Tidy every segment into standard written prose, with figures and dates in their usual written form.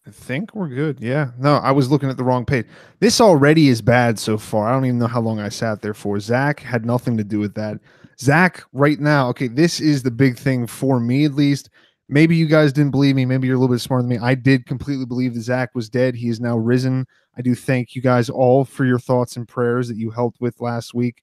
I think we're good. Yeah. No, I was looking at the wrong page. This already is bad so far. I don't even know how long I sat there for. Zach had nothing to do with that. Zach, right now, okay, this is the big thing for me at least. Maybe you guys didn't believe me. Maybe you're a little bit smarter than me. I did completely believe that Zach was dead. He is now risen. I do thank you guys all for your thoughts and prayers that you helped with last week.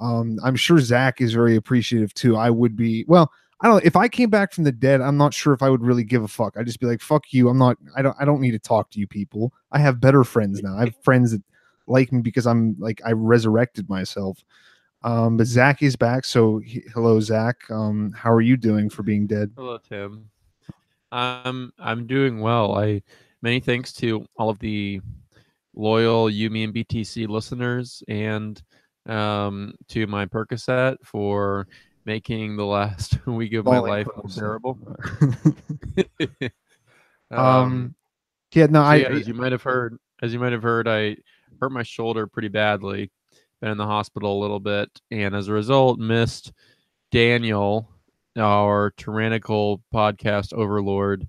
I'm sure Zach is very appreciative too. I would be, well, I don't. If I came back from the dead, I'm not sure if I would really give a fuck. I'd just be like, "Fuck you." I'm not. I don't need to talk to you people. I have better friends now. I have friends that like me because I'm like I resurrected myself. But Zach is back. So hello, Zach. How are you doing for being dead? Hello, Tim. I'm doing well. I many thanks to all of the loyal Yumi and BTC listeners and to my Percocet for making the last week of my All life more inclusive. bearable. um, um. Yeah. No. so yeah, as you might have heard, I hurt my shoulder pretty badly. Been in the hospital a little bit, and as a result, missed Daniel, our tyrannical podcast overlord,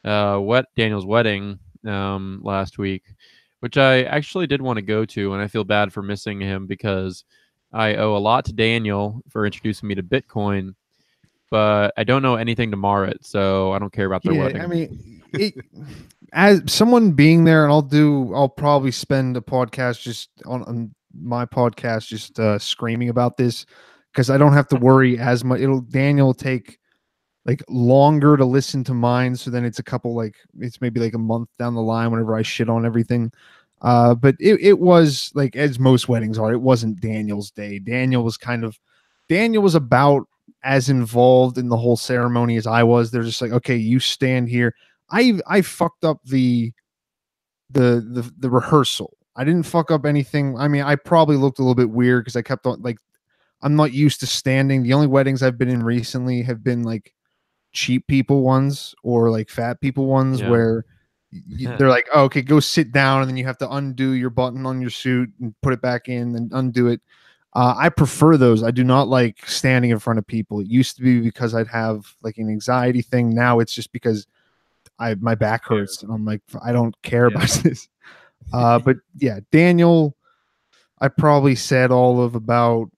Daniel's wedding last week, which I actually did want to go to, and I feel bad for missing him because I owe a lot to Daniel for introducing me to Bitcoin, but I don't know anything to mar it, so I don't care about their Yeah. I wedding. mean, as someone being there, and I'll probably spend a podcast just on my podcast just screaming about this because I don't have to worry as much. Daniel will take like longer to listen to mine, so then it's a couple like it's maybe like a month down the line whenever I shit on everything. But it was like as most weddings are, it wasn't Daniel's day. Daniel was about as involved in the whole ceremony as I was. They're just like, okay, you stand here. I fucked up the rehearsal. I didn't fuck up anything. I mean, I probably looked a little bit weird because I kept on like I'm not used to standing. The only weddings I've been in recently have been like cheap people ones or like fat people ones Yeah. where they're like, oh, okay, go sit down, and then you have to undo your button on your suit and put it back in and undo it. I prefer those. I do not like standing in front of people. It used to be because I'd have like an anxiety thing. Now it's just because I my back Scared. hurts and I'm like, I don't care Yeah. about this. But yeah, Daniel, I probably said all of about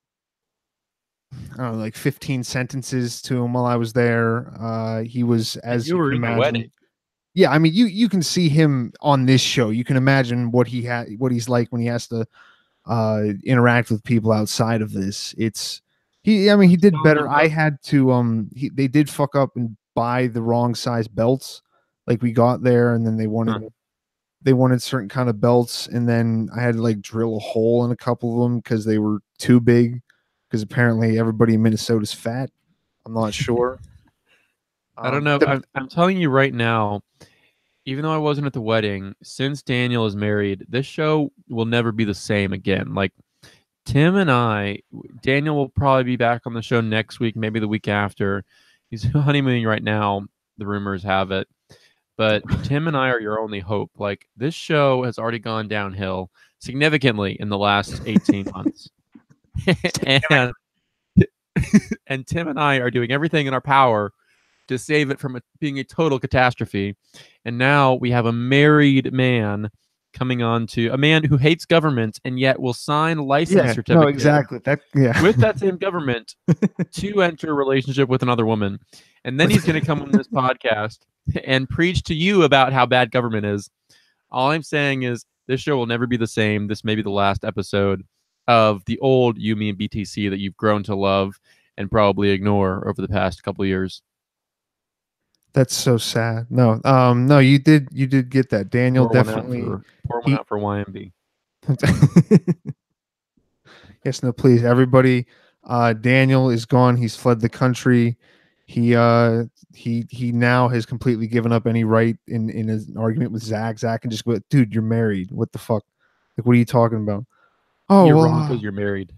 I don't know, like 15 sentences to him while I was there. He was, And as you you were can in the wedding. imagine, yeah. I mean, you can see him on this show. You can imagine what he's like when he has to interact with people outside of this. It's he. I mean, he It's did telling better. him I had to they did fuck up and buy the wrong size belts. Like we got there, and then they wanted certain kind of belts, and then I had to like drill a hole in a couple of them because they were too big. Because apparently everybody in Minnesota's fat. I'm not sure. I don't But know. I'm telling you right now, even though I wasn't at the wedding, since Daniel is married, this show will never be the same again. Like Tim and Daniel will probably be back on the show next week, maybe the week after. He's honeymooning right now, the rumors have it. But Tim and I are your only hope. Like this show has already gone downhill significantly in the last 18 months. and and Tim and I are doing everything in our power to save it from being a total catastrophe. And now we have a married man coming on to a man who hates government and yet will sign a license yeah, no, certificate exactly. That yeah. with that same government to enter a relationship with another woman. And then he's going to come on this podcast and preach to you about how bad government is. All I'm saying is this show will never be the same. This may be the last episode of the old Yumi and BTC that you've grown to love and probably ignore over the past couple of years. That's so sad. No, no, you did get that. Daniel definitely Pour one he out for YMB. yes, no, please, everybody. Daniel is gone. He's fled the country. He he now has completely given up any right in his argument with Zach. Zach can just go, dude, you're married. What the fuck? Like, what are you talking about? Oh You're well, wrong because you're married.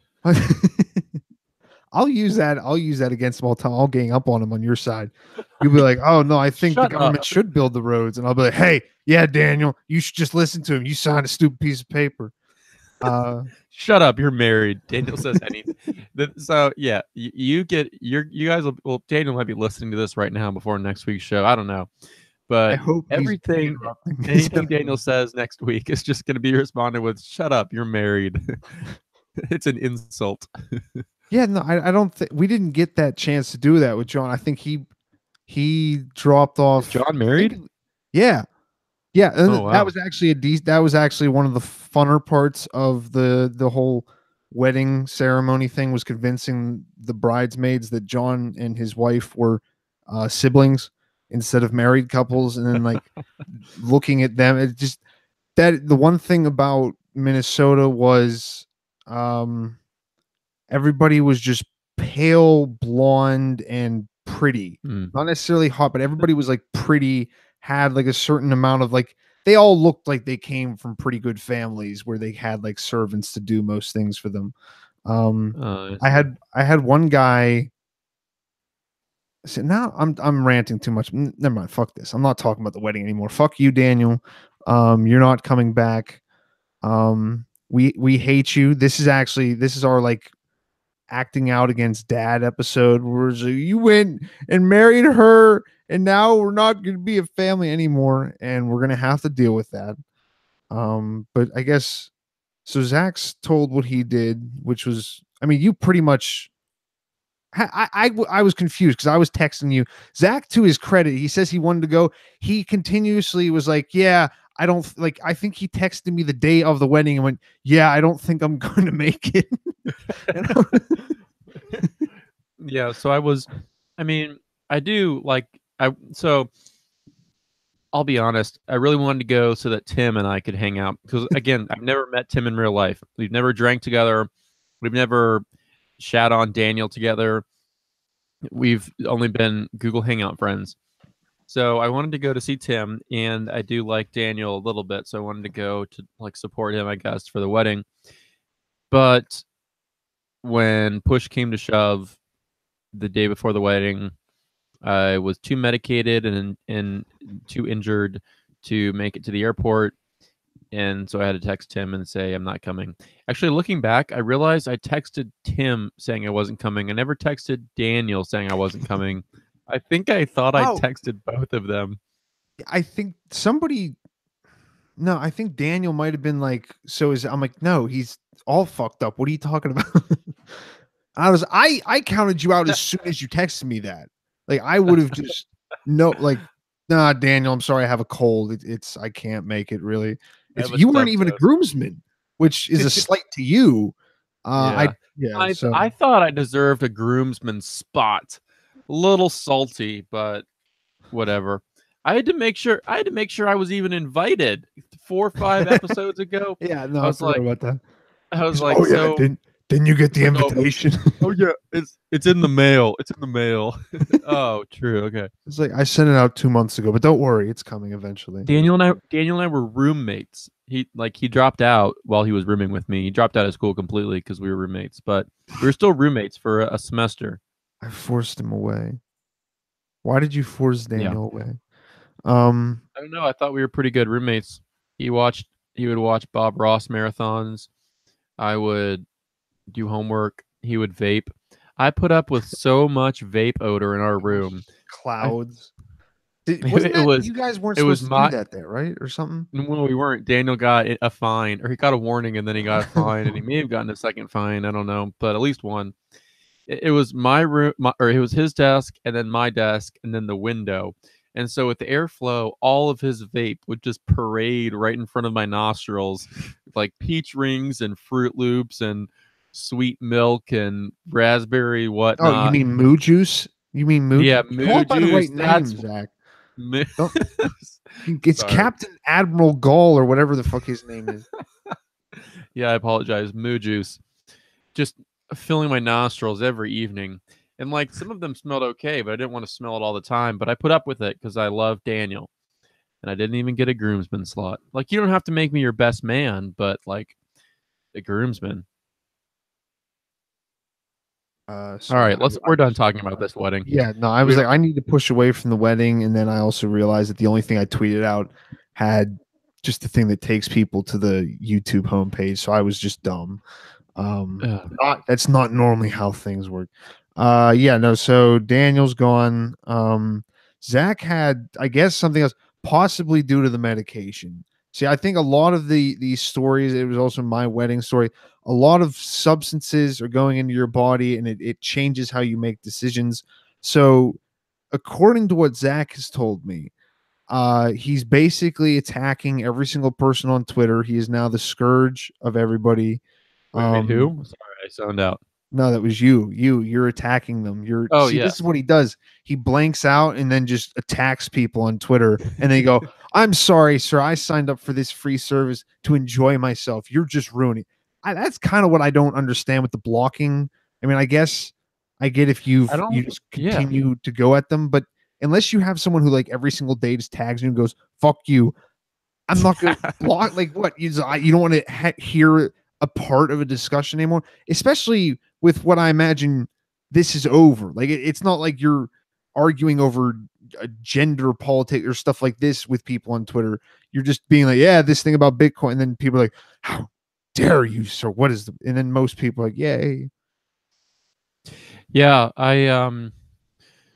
I'll use that. I'll use that against him all the time. I'll gang up on him on your side. You'll be like, "Oh no, I think the Shut government up. should build the roads," and I'll be like, "Hey, yeah, Daniel, you should just listen to him. You signed a stupid piece of paper." Uh, Shut up. You're married. Daniel says anything. So yeah, you guys will. Well, Daniel might be listening to this right now before next week's show. I don't know, I But hope he's everything, interrupting anything instead of Daniel says next week is just going to be responded with, "Shut up, you're married." It's an insult. yeah, no, I don't think we didn't get that chance to do that with John. I think he dropped Is off. John I think, married? yeah, yeah, Oh and that wow. was actually that was actually one of the funner parts of the whole wedding ceremony thing was convincing the bridesmaids that John and his wife were siblings instead of married couples, and then like looking at them, it just that the one thing about Minnesota was um everybody was just pale blonde and pretty, Hmm. not necessarily hot, but everybody was like pretty, had like a certain amount of like they all looked like they came from pretty good families where they had like servants to do most things for them. um Oh, I i see. had i had one guy. So now I'm ranting too much. Never mind, fuck this, I'm not talking about the wedding anymore. Fuck you, Daniel. You're not coming back. We hate you. This is our like acting out against dad episode where it's like, you went and married her and now we're not going to be a family anymore and we're going to have to deal with that. But I guess so. Zach's told what he did, which was, I mean, you pretty much. I was confused because I was texting you. Zach, to his credit, he says he wanted to go. He continuously was like, "Yeah, I don't like." I think he texted me the day of the wedding and went, "Yeah, I don't think I'm going to make it." And Yeah, so I mean, I do like I so I'll be honest, I really wanted to go so that Tim and I could hang out because again, I've never met Tim in real life. We've never drank together. We've never shat on Daniel together. We've only been Google Hangout friends. So I wanted to go to see Tim, and I do like Daniel a little bit, so I wanted to go to like support him, I guess, for the wedding. But when push came to shove, the day before the wedding, I was too medicated and too injured to make it to the airport, and so I had to text Tim and say I'm not coming. Actually, looking back, I realized I texted Tim saying I wasn't coming. I never texted Daniel saying I wasn't coming. I think I thought I oh, texted both of them. I think somebody. No, I think Daniel might have been like, "So is." I'm like, "No, he's all fucked up. What are you talking about?" I counted you out as soon as you texted me that. Like I would have just no like, nah, Daniel, I'm sorry, I have a cold. It's I can't make it really. I It's have a you weren't stub even a toe. groomsman, which is a slight to you. I Yeah. yeah, I so I thought I deserved a groomsman spot. A little salty, but whatever. I had to make sure I was even invited. 4 or 5 episodes ago, yeah, I no, I was forgot like about that. I was He's, like, oh yeah, "So," didn't you get it's the like, invitation? oh yeah, it's in the mail. It's in the mail." Oh, true, okay. It's like I sent it out 2 months ago, but don't worry, it's coming eventually. Daniel and I were roommates. He dropped out while he was rooming with me. He dropped out of school completely because we were roommates, but we were still roommates for a semester. I forced him away. Why did you force Yeah. Daniel away? Um, I don't know, I thought we were pretty good roommates. He watched he would watch Bob Ross marathons. I would do homework. He would vape. I put up with so much vape odor in our room. I clouds. Wasn't it that was you guys weren't it was supposed to do my that there, right? Or something? when we weren't. Daniel got a fine, or he got a warning, and then he got a fine, and he may have gotten a second fine. I don't know, but at least one. It was my room, or it was his desk, and then my desk, and then the window. And so with the airflow, all of his vape would just parade right in front of my nostrils, like peach rings and Fruit Loops and sweet milk and raspberry Oh, you whatnot. mean moo juice? You mean moo? Yeah, Call moo it by the right juice. name, Zach. Moo- Don't. It's Sorry. Captain Admiral Gall or whatever the fuck his name is. Yeah, I apologize. Moo juice. Just filling my nostrils every evening. And like some of them smelled okay, but I didn't want to smell it all the time. But I put up with it because I love Daniel. And I didn't even get a groomsman slot. Like you don't have to make me your best man, but like a groomsman. All Sorry, right, we're done talking about this wedding. yeah, no, I We was like, don't I need to push away from the wedding, and then I also realized that the only thing I tweeted out had just the thing that takes people to the YouTube homepage, so I was just dumb. Not that's not normally how things work. Yeah, no. So Daniel's gone. Zach had, I guess, something else, possibly due to the medication. See, I think a lot of these stories, it was also my wedding story, a lot of substances are going into your body and it changes how you make decisions. So according to what Zach has told me, he's basically attacking every single person on Twitter. He is now the scourge of everybody. Wait, Um, who? Sorry, I zoned out. no, that was you. You're attacking them. You're Oh see, this is yes. what he does. He blanks out and then just attacks people on Twitter. And they go, "I'm sorry, sir. I signed up for this free service to enjoy myself. You're just ruining." That's kind of what I don't understand with the blocking. I mean, I guess I get if I you don't. just Yeah. continue to go at them, but unless you have someone who like every single day just tags you and goes, "Fuck you," I'm not gonna block. Like what you don't want to hear a part of a discussion anymore, especially with what I imagine this is over. Like it's not like you're arguing over a gender politics or stuff like this with people on Twitter. You're just being like, yeah, this thing about Bitcoin, and then people are like, how dare you, sir? What is the? And then most people are like, yay. Yeah, I.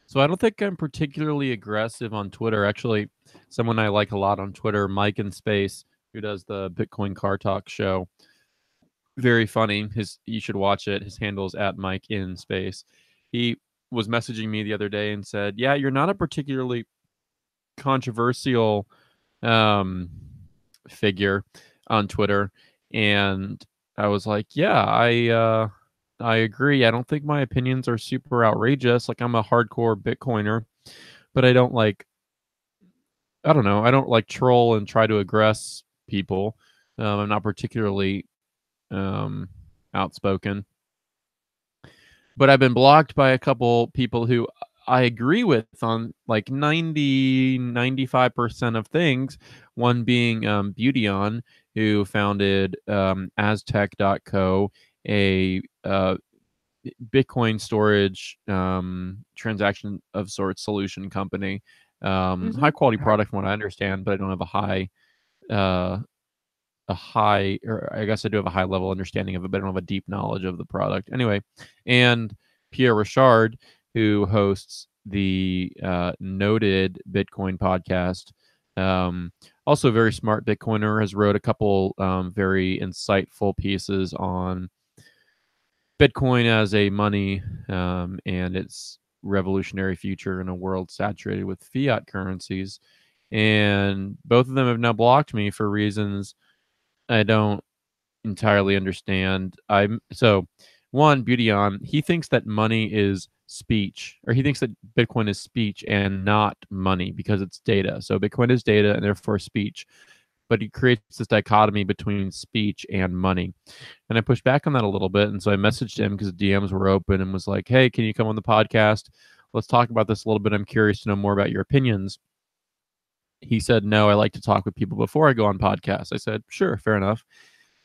So I don't think I'm particularly aggressive on Twitter. Actually, someone I like a lot on Twitter, Mike in Space, who does the Bitcoin Car Talk show. Very funny. You should watch it. His handle is at Mike in Space. He was messaging me the other day and said, "Yeah, you're not a particularly controversial um, figure on Twitter," and I was like, "Yeah, I agree. I don't think my opinions are super outrageous. Like I'm a hardcore Bitcoiner, but I don't like I don't know. I don't like troll and try to aggress people. I'm not particularly um, outspoken, but I've been blocked by a couple people who I agree with on like 95% of things. One being Beauty On, who founded Aztec.co, a Bitcoin storage transaction of sorts solution company. High quality product from what I understand, but I don't have uh, or I guess I do have a high level understanding of it, but I don't have a deep knowledge of the product. Anyway, and Pierre Richard, who hosts the noted Bitcoin podcast, also a very smart Bitcoiner, has wrote a couple very insightful pieces on Bitcoin as a money and its revolutionary future in a world saturated with fiat currencies. And both of them have now blocked me for reasons I don't entirely understand. I'm so one Beauty On. He thinks that money is speech, or he thinks that Bitcoin is speech and not money because it's data. So Bitcoin is data and therefore speech. But he creates this dichotomy between speech and money. And I pushed back on that a little bit. And so I messaged him because DMs were open and was like, "Hey, can you come on the podcast? Let's talk about this a little bit. I'm curious to know more about your opinions." He said, "No, I like to talk with people before I go on podcasts." I said, "Sure, fair enough."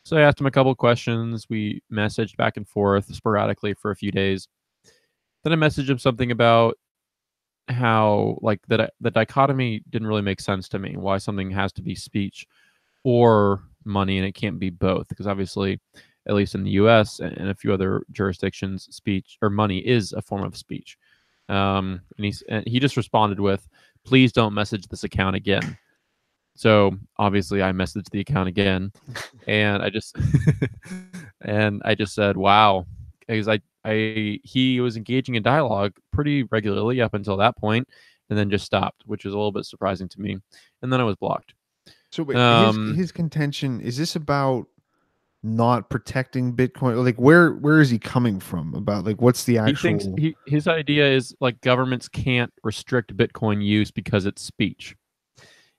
So I asked him a couple of questions. We messaged back and forth sporadically for a few days. Then I messaged him something about how like that the dichotomy didn't really make sense to me. Why something has to be speech or money and it can't be both, because obviously, at least in the US and a few other jurisdictions, speech or money is a form of speech. And he just responded with, "Please don't message this account again." So obviously I messaged the account again, and I just said, "Wow," because he was engaging in dialogue pretty regularly up until that point, and then just stopped, which was a little bit surprising to me. And then I was blocked. So wait, Um, his contention is this about not protecting Bitcoin? Like where is he coming from about like what's the he thinks actual his idea is like governments can't restrict Bitcoin use because it's speech.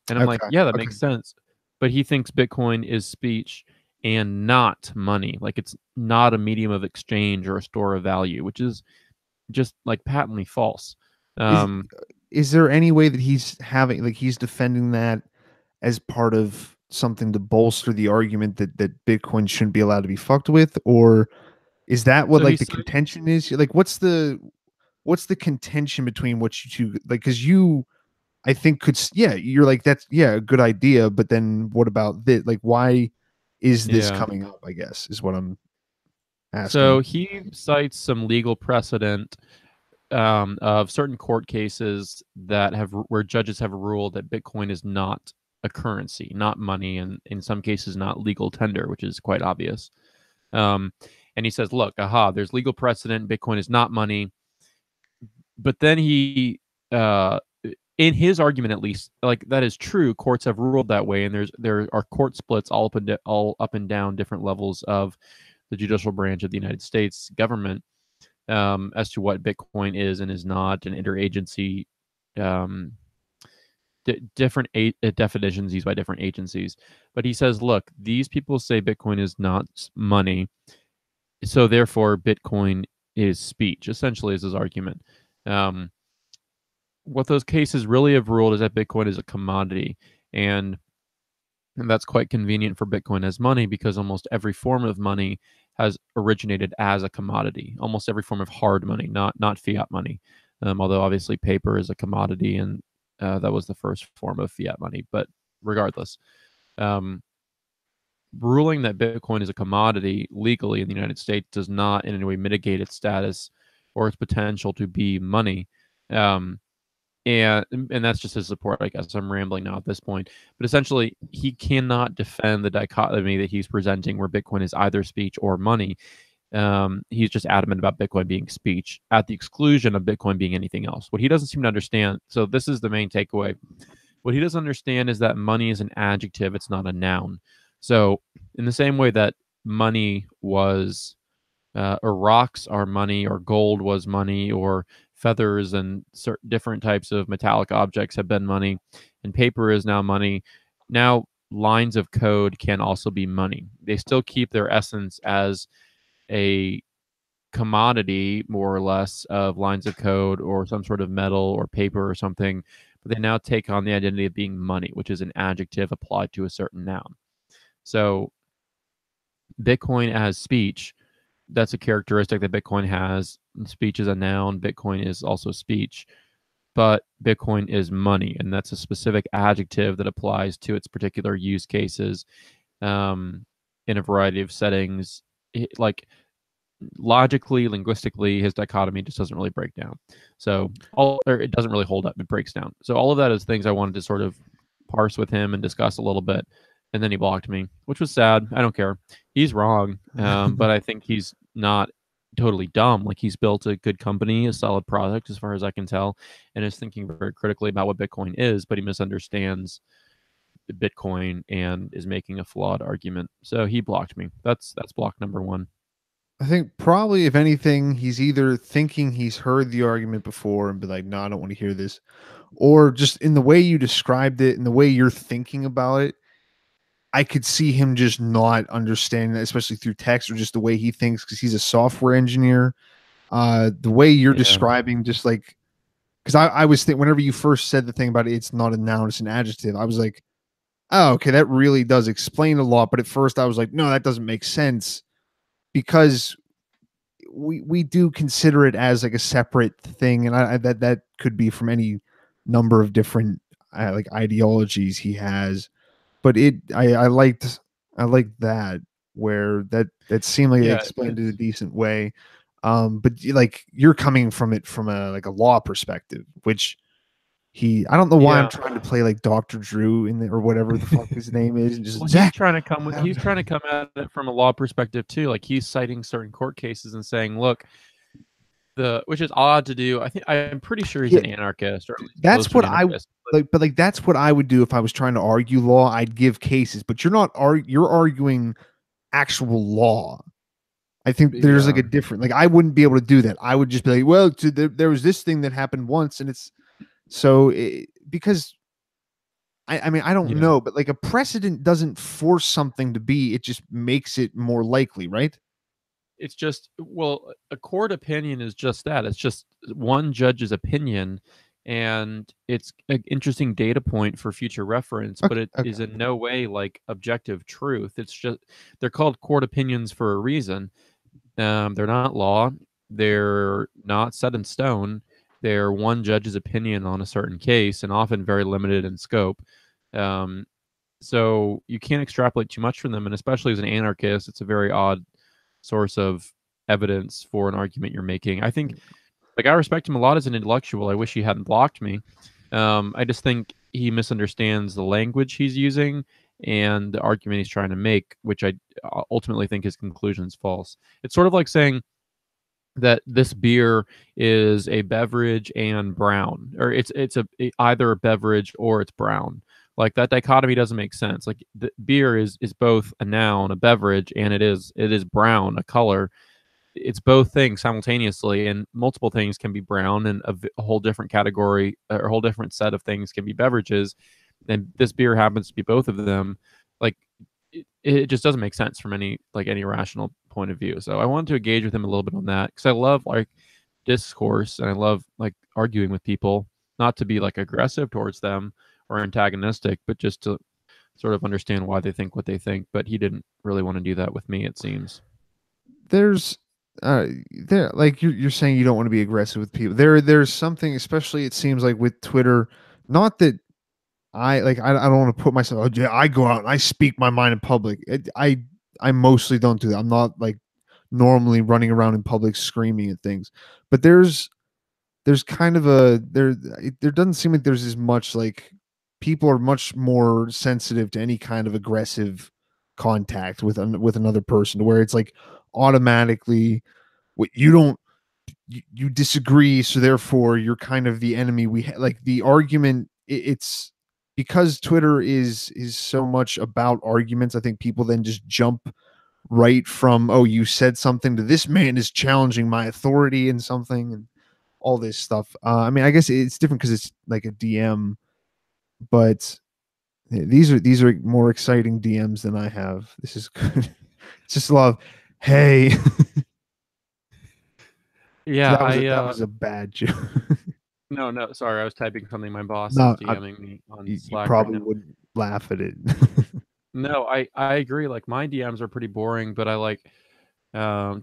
And I'm like, okay, yeah, that okay. makes sense. But he thinks Bitcoin is speech and not money. Like it's not a medium of exchange or a store of value, which is just like patently false. Is Um, is there any way that he's having like he's defending that as part of something to bolster the argument that Bitcoin shouldn't be allowed to be fucked with, or is that what so like he's the contention is? Like what's the contention between what you two like because you I think yeah, you're like that's yeah, a good idea, but then what about this? Like why is this yeah. coming up, I guess, is what I'm asking. So he cites some legal precedent of certain court cases that have where judges have ruled that Bitcoin is not a currency, not money, and in some cases not legal tender, which is quite obvious. Um, and he says, "Look, there's legal precedent. Bitcoin is not money." But then he, in his argument at least, like that is true. Courts have ruled that way, and there are court splits all up and down different levels of the judicial branch of the United States government as to what Bitcoin is and is not, and interagency um, different definitions used by different agencies. But he says, look, these people say Bitcoin is not money, so therefore Bitcoin is speech. Essentially, is his argument. What those cases really have ruled is that Bitcoin is a commodity, and that's quite convenient for Bitcoin as money because almost every form of money has originated as a commodity. Almost every form of hard money, not fiat money. Although obviously paper is a commodity, and that was the first form of fiat money. But regardless, ruling that Bitcoin is a commodity legally in the United States does not in any way mitigate its status or its potential to be money. And that's just his support, I guess. I'm rambling now at this point, but essentially, he cannot defend the dichotomy that he's presenting, where Bitcoin is either speech or money. He's just adamant about Bitcoin being speech, at the exclusion of Bitcoin being anything else. What he doesn't seem to understand. So this is the main takeaway. What he doesn't understand is that money is an adjective; it's not a noun. So, in the same way that money was or rocks are money, or gold was money, or feathers and different types of metallic objects have been money, and paper is now money. Now, lines of code can also be money. They still keep their essence as a commodity, more or less, of lines of code or some sort of metal or paper or something, but they now take on the identity of being money, which is an adjective applied to a certain noun. So, Bitcoin as speech, that's a characteristic that Bitcoin has. Speech is a noun. Bitcoin is also speech, but Bitcoin is money, and that's a specific adjective that applies to its particular use cases in a variety of settings. Like logically, linguistically, his dichotomy just doesn't really break down. So it doesn't really hold up. It breaks down. So all of that is things I wanted to sort of parse with him and discuss a little bit. And then he blocked me, which was sad. I don't care. He's wrong, but I think he's not totally dumb. Like, he's built a good company, a solid product, as far as I can tell, and is thinking very critically about what Bitcoin is. But he misunderstands Bitcoin and is making a flawed argument. So he blocked me. That's block number one. I think probably, if anything, he's either thinking he's heard the argument before and be like, no, I don't want to hear this, or just in the way you described it and the way you're thinking about it, I could see him just not understanding that, especially through text or just the way he thinks, because he's a software engineer. The way you're Yeah. describing, just like, because I was thinking, whenever you first said the thing about it's not a noun, it's an adjective, I was like, oh, okay, that really does explain a lot. But at first I was like, no, that doesn't make sense, because we do consider it as like a separate thing, and that could be from any number of different like ideologies he has. But I liked that, where that seemed like they Yeah. explained it a It's decent way. But like, you're coming from it from a like a law perspective, which I don't know why I'm yeah. trying to play like Dr. Drew in there, or whatever the fuck his name is, and just Well, he's Zach. trying to come at it from a law perspective too. Like, he's citing certain court cases and saying, "Look, which is odd to do. I'm pretty sure he's Yeah, an anarchist, or at least close that's to an what I anarchist." But like, but like that's what I would do if I was trying to argue law. I'd give cases, but you're arguing actual law. I think there's like yeah, a different, like, I wouldn't be able to do that. I would just be like, well, there was this thing that happened once, and it's because I mean, I don't yeah. know, but like, a precedent doesn't force something to be; it just makes it more likely, right? It's just, well, a court opinion is just that. It's just one judge's opinion, and it's an interesting data point for future reference, but Okay, it okay. is in no way like objective truth. It's just, they're called court opinions for a reason. They're not law. They're not set in stone. They're one judge's opinion on a certain case, and often very limited in scope. Um, so you can't extrapolate too much from them, and especially as an anarchist, it's a very odd source of evidence for an argument you're making. I think Like, I respect him a lot as an intellectual. I wish he hadn't blocked me. I just think he misunderstands the language he's using and the argument he's trying to make, which I ultimately think his conclusion is false. It's sort of like saying that this beer is a beverage and brown, or either a beverage or it's brown. Like, that dichotomy doesn't make sense. Like, the beer is both a noun, a beverage, and it is brown, a color. It's both things simultaneously, and multiple things can be brown, and a whole different category or a whole different set of things can be beverages, and this beer happens to be both of them. Like, it just doesn't make sense from any rational point of view. So I wanted to engage with him a little bit on that, because I love like discourse, and I love like arguing with people, not to be like aggressive towards them or antagonistic, but just to sort of understand why they think what they think. But he didn't really want to do that with me, it seems. There's there like you're saying you don't want to be aggressive with people. There's something, especially it seems like with Twitter, not that I don't want to put myself, oh yeah, I go out and I speak my mind in public. I mostly don't do that. I'm not like normally running around in public screaming at things. But there's kind of there doesn't seem like there's as much, like, people are much more sensitive to any kind of aggressive contact with another person, to where it's like automatically, what you don't you disagree, so therefore you're kind of the enemy. Like the argument, it's because Twitter is so much about arguments. I think people then just jump right from, oh, you said something, to this man is challenging my authority in something, and all this stuff. I mean, I guess it's different because it's like a DM, but these are more exciting DMs than I have. This is good. It's just love. Hey, Yeah, that was a bad joke. no, no, sorry, I was typing something. My boss is No, DMing me on you Slack right probably now. wouldn't laugh at it. No, I agree. Like, my DMs are pretty boring, but I like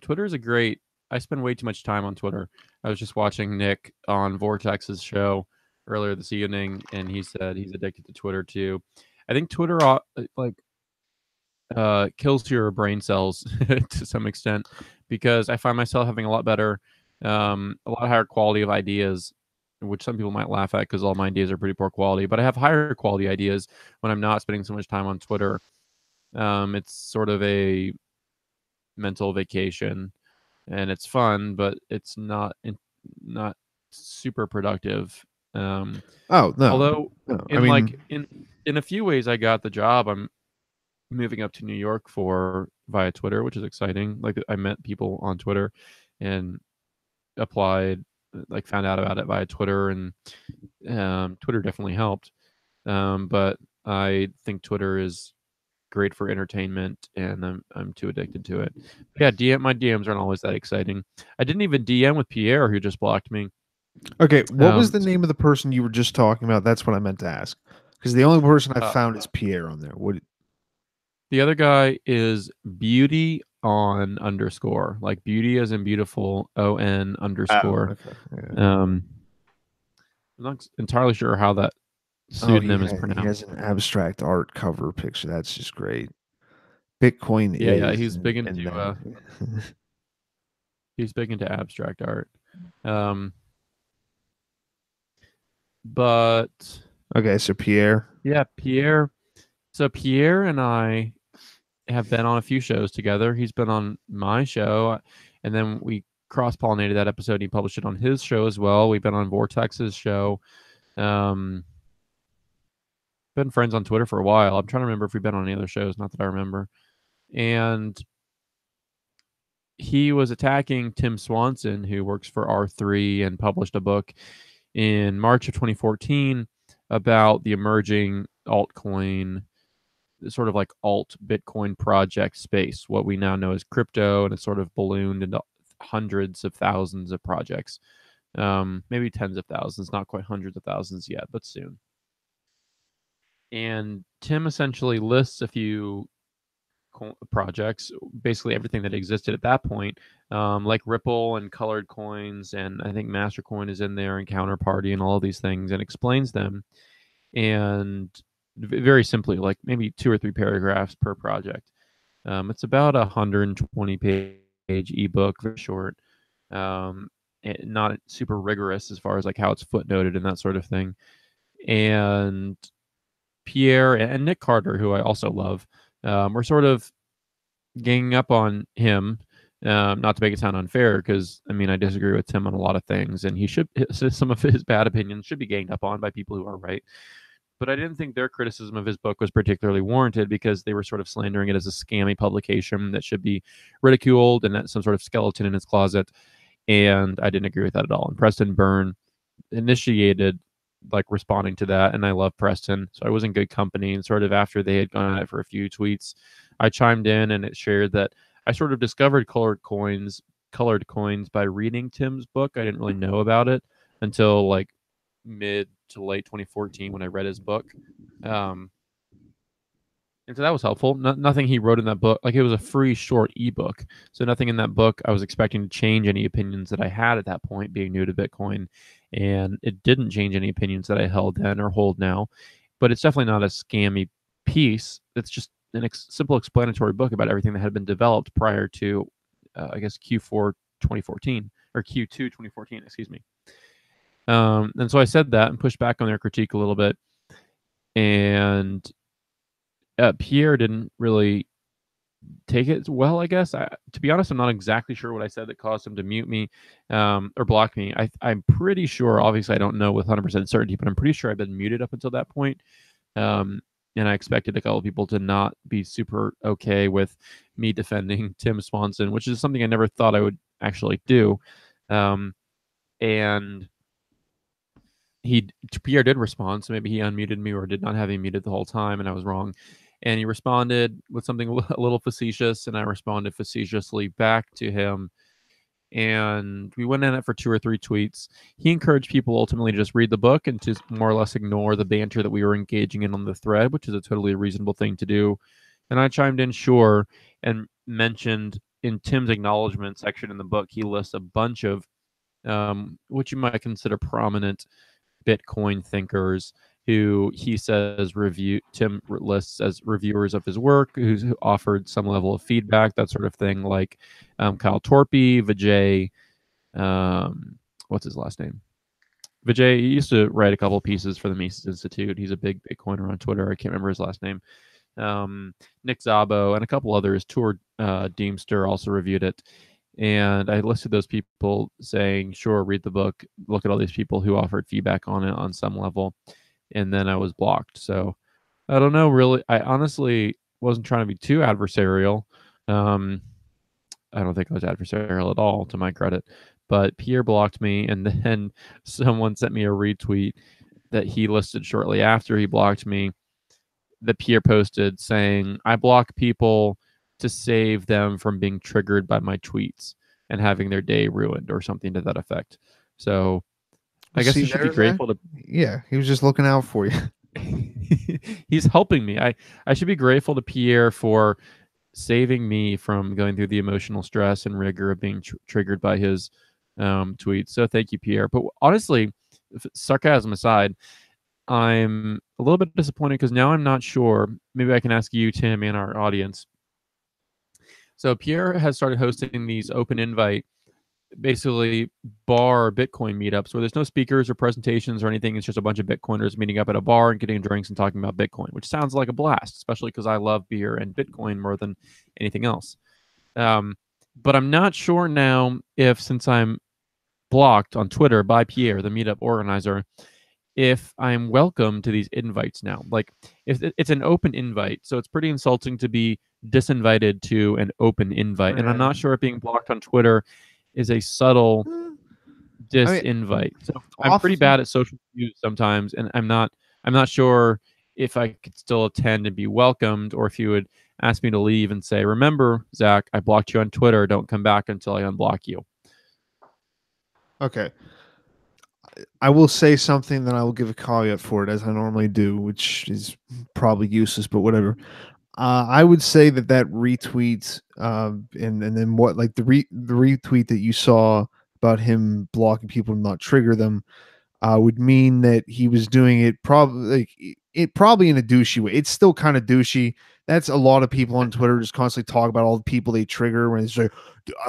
Twitter is a great. I spend way too much time on Twitter. I was just watching Nick on Vortex's show earlier this evening, and he said he's addicted to Twitter too. I think Twitter like kills your brain cells to some extent, because I find myself having a lot better, a lot higher quality of ideas, which some people might laugh at because all my ideas are pretty poor quality. But I have higher quality ideas when I'm not spending so much time on Twitter. It's sort of a mental vacation, and it's fun, but it's not super productive. Oh no, Although no. I in mean, like in a few ways, I got the job I'm moving up to New York for via Twitter, which is exciting. Like, I met people on Twitter and applied, like found out about it via Twitter, and Twitter definitely helped. But I think Twitter is great for entertainment, and I'm too addicted to it. Yeah, my DMs aren't always that exciting. I didn't even DM with Pierre, who just blocked me. okay. What was the So, name of the person you were just talking about? That's what I meant to ask. Because the only person I've uh, found is Pierre on there. What? the other guy is beauty on underscore, like beauty as in beautiful, on Oh, underscore. okay. Yeah. Um, I'm not entirely sure how that Oh, pseudonym is he has pronounced. an abstract art cover picture. That's just great. Bitcoin Yeah, yeah, is, and then he's big into abstract art. Um, but okay. So Pierre. yeah, Pierre. So Pierre and I have been on a few shows together. He's been on my show, and then we cross pollinated that episode. He published it on his show as well. We've been on Vortex's show. Um, been friends on Twitter for a while. I'm trying to remember if we've been on any other shows. Not that I remember. And he was attacking Tim Swanson, who works for R3 and published a book in March of 2014 about the emerging altcoin, sort of like alt Bitcoin project space, what we now know as crypto, and it's sort of ballooned into hundreds of thousands of projects, maybe tens of thousands, not quite hundreds of thousands yet, but soon. And Tim essentially lists a few projects, basically everything that existed at that point, like Ripple and Colored Coins, and I think Mastercoin is in there, and Counterparty, and all of these things, and explains them. And very simply, like maybe 2 or 3 paragraphs per project. It's about a 120-page ebook, very short. not super rigorous as far as like how it's footnoted and that sort of thing. And Pierre and Nick Carter, who I also love, were sort of ganging up on him. Not to make it sound unfair, because I mean I disagree with Tim on a lot of things, and he should some of his bad opinions should be ganged up on by people who are right. But I didn't think their criticism of his book was particularly warranted, because they were sort of slandering it as a scammy publication that should be ridiculed and that some sort of skeleton in his closet. And I didn't agree with that at all. And Preston Byrne initiated like responding to that, and I love Preston, so I was in good company. And sort of after they had gone at it for a few tweets, I chimed in, and it shared that I sort of discovered colored coins by reading Tim's book. I didn't really know about it until like mid to late 2014 when I read his book. And so that was helpful. Nothing he wrote in that book, like it was a free short ebook. So nothing in that book I was expecting to change any opinions that I had at that point, being new to Bitcoin. And it didn't change any opinions that I held then or hold now. But it's definitely not a scammy piece. It's just a simple explanatory book about everything that had been developed prior to, I guess, Q4 2014 or Q2 2014, excuse me. And so I said that and pushed back on their critique a little bit. And Pierre didn't really take it well, I guess. To be honest, I'm not exactly sure what I said that caused him to mute me or block me. I'm pretty sure, obviously I don't know with 100% certainty, but I'm pretty sure I've been muted up until that point. And I expected a couple of people to not be super okay with me defending Tim Swanson, which is something I never thought I would actually do. And Pierre did respond, so maybe he unmuted me or did not have me muted the whole time, and I was wrong. And he responded with something a little facetious, and I responded facetiously back to him. And we went in it for 2 or 3 tweets. He encouraged people ultimately to just read the book and to more or less ignore the banter that we were engaging in on the thread, which is a totally reasonable thing to do. And I chimed in, sure, and mentioned in Tim's acknowledgement section in the book, he lists a bunch of what you might consider prominent Bitcoin thinkers who he says Tim lists as reviewers of his work, who offered some level of feedback, that sort of thing, like Kyle Torpy, Vijay, what's his last name? Vijay, he used to write a couple pieces for the Mises Institute. He's a big Bitcoiner on Twitter. I can't remember his last name. Nick Szabo and a couple others. Tor Deemster also reviewed it. And I listed those people saying, sure, read the book, look at all these people who offered feedback on it on some level. And then I was blocked. So I don't know, really. I honestly wasn't trying to be too adversarial. I don't think I was adversarial at all, to my credit. But Pierre blocked me, and then someone sent me a retweet that he listed shortly after he blocked me, that Pierre posted saying, I block people to save them from being triggered by my tweets and having their day ruined, or something to that effect. So I guess you should be grateful to. Yeah, he was just looking out for you. He's helping me. I should be grateful to Pierre for saving me from going through the emotional stress and rigor of being triggered by his tweets. So thank you, Pierre. But honestly, sarcasm aside, I'm a little bit disappointed because now I'm not sure. Maybe I can ask you, Tim, and our audience. So Pierre has started hosting these open invite, basically bar Bitcoin meetups where there's no speakers or presentations or anything. It's just a bunch of Bitcoiners meeting up at a bar and getting drinks and talking about Bitcoin, which sounds like a blast, especially because I love beer and Bitcoin more than anything else. But I'm not sure now if, since I'm blocked on Twitter by Pierre, the meetup organizer, if I'm welcome to these invites now. Like, if it's an open invite, so it's pretty insulting to be disinvited to an open invite. Yeah. And I'm not sure if being blocked on Twitter is a subtle disinvite. So I'm pretty bad at social cues sometimes, and I'm not sure if I could still attend and be welcomed, or if you would ask me to leave and say, remember, Zach, I blocked you on Twitter. Don't come back until I unblock you. Okay. I will say something, then I will give a caveat for it, as I normally do, which is probably useless, but whatever. I would say that retweet, and then what, like the retweet that you saw about him blocking people and not trigger them, would mean that he was doing it probably like it probably in a douchey way. It's still kind of douchey. That's a lot of people on Twitter just constantly talk about all the people they trigger when it's like,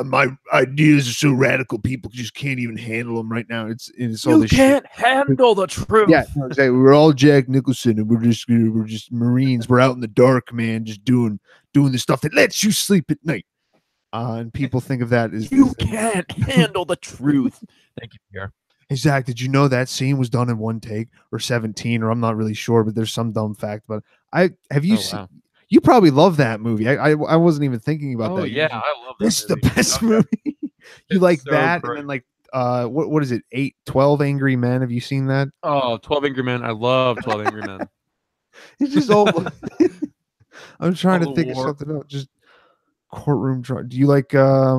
my ideas are so radical, people just can't even handle them right now. It's all You this can't shit. handle the truth. Yeah, no, exactly. We're all Jack Nicholson, and we're just Marines. We're out in the dark, man, just doing the stuff that lets you sleep at night. And people think of that as You can't handle the truth. Thank you, Pierre. Hey Zach, did you know that scene was done in one take or 17, or I'm not really sure, but there's some dumb fact about it. Have you seen? Wow. You probably love that movie. I wasn't even thinking about Oh that. yeah, I love that. This is the movie. best Oh, yeah. movie. You It's like so that, great. and then like what is it? 12 Angry Men. Have you seen that? Oh, 12 Angry Men. I love 12 Angry Men. It's just all. I'm trying All to the think of war. something else. Just courtroom drama. Do you like I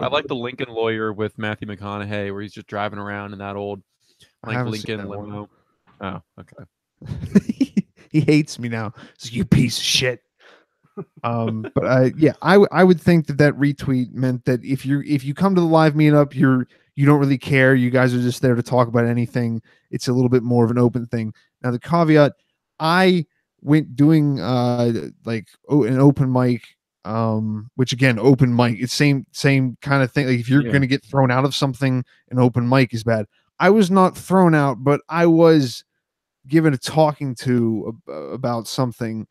like the Lincoln Lawyer with Matthew McConaughey, where he's just driving around in that old I like haven't seen Lincoln that one. limo. Oh, okay. He hates me now. He's like, you piece of shit. But I would think that retweet meant that if you come to the live meetup, you don't really care. You guys are just there to talk about anything. It's a little bit more of an open thing. Now the caveat, I went doing like an open mic, which again, open mic, it's same kind of thing. Like if you're Yeah. gonna get thrown out of something, an open mic is bad. I was not thrown out, but I was given a talking to about something,